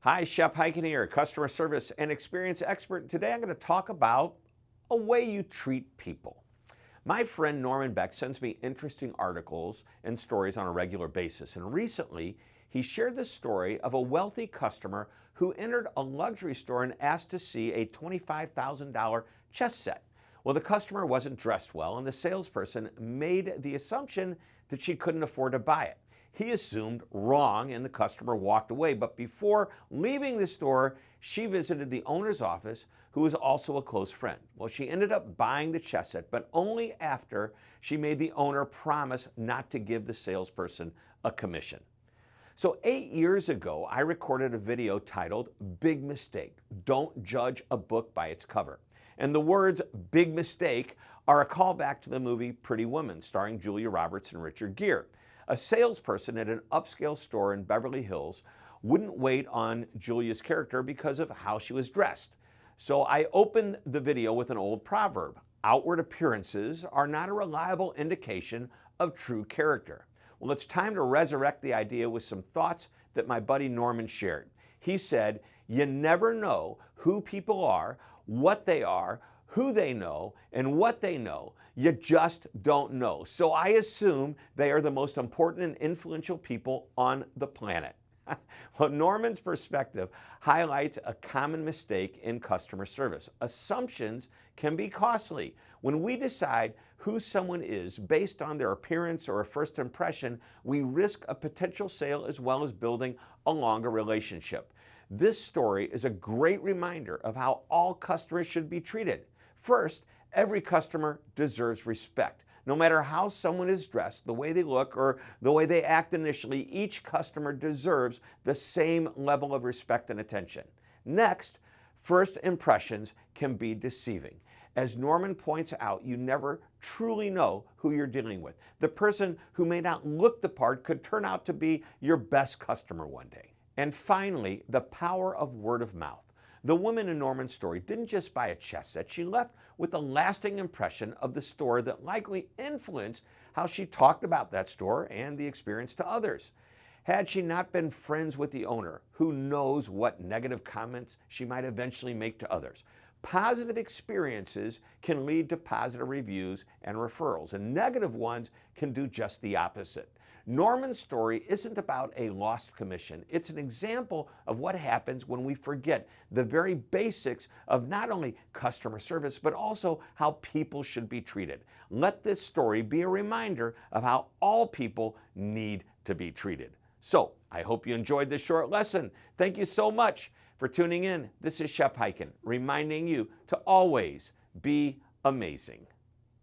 Hi, Shep Hyken here, customer service and experience expert. Today I'm going to talk about a way you treat people. My friend Norman Beck sends me interesting articles and stories on a regular basis, and recently he shared the story of a wealthy customer who entered a luxury store and asked to see a $25,000 chess set. Well, the customer wasn't dressed well, and the salesperson made the assumption that she couldn't afford to buy it. He assumed wrong and the customer walked away, but before leaving the store, she visited the owner's office, who was also a close friend. Well, she ended up buying the chess set, but only after she made the owner promise not to give the salesperson a commission. So 8 years ago, I recorded a video titled Big Mistake, Don't Judge a Book by Its Cover. And the words big mistake are a callback to the movie Pretty Woman, starring Julia Roberts and Richard Gere. A salesperson at an upscale store in Beverly Hills wouldn't wait on Julia's character because of how she was dressed. So I opened the video with an old proverb. Outward appearances are not a reliable indication of true character. Well, it's time to resurrect the idea with some thoughts that my buddy Norman shared. He said, you never know who people are, what they are, who they know, and what they know. You just don't know. So I assume they are the most important and influential people on the planet. Well, Norman's perspective highlights a common mistake in customer service. Assumptions can be costly. When we decide who someone is based on their appearance or a first impression, we risk a potential sale as well as building a longer relationship. This story is a great reminder of how all customers should be treated. First, every customer deserves respect. No matter how someone is dressed, the way they look, or the way they act initially, each customer deserves the same level of respect and attention. Next, first impressions can be deceiving. As Norman points out, you never truly know who you're dealing with. The person who may not look the part could turn out to be your best customer one day. And finally, the power of word of mouth. The woman in Norman's story didn't just buy a chess set, she left with a lasting impression of the store that likely influenced how she talked about that store and the experience to others. Had she not been friends with the owner, who knows what negative comments she might eventually make to others. Positive experiences can lead to positive reviews and referrals, and negative ones can do just the opposite. Norman's story isn't about a lost commission. It's an example of what happens when we forget the very basics of not only customer service, but also how people should be treated. Let this story be a reminder of how all people need to be treated. So, I hope you enjoyed this short lesson. Thank you so much for tuning in. This is Shep Hyken, reminding you to always be amazing.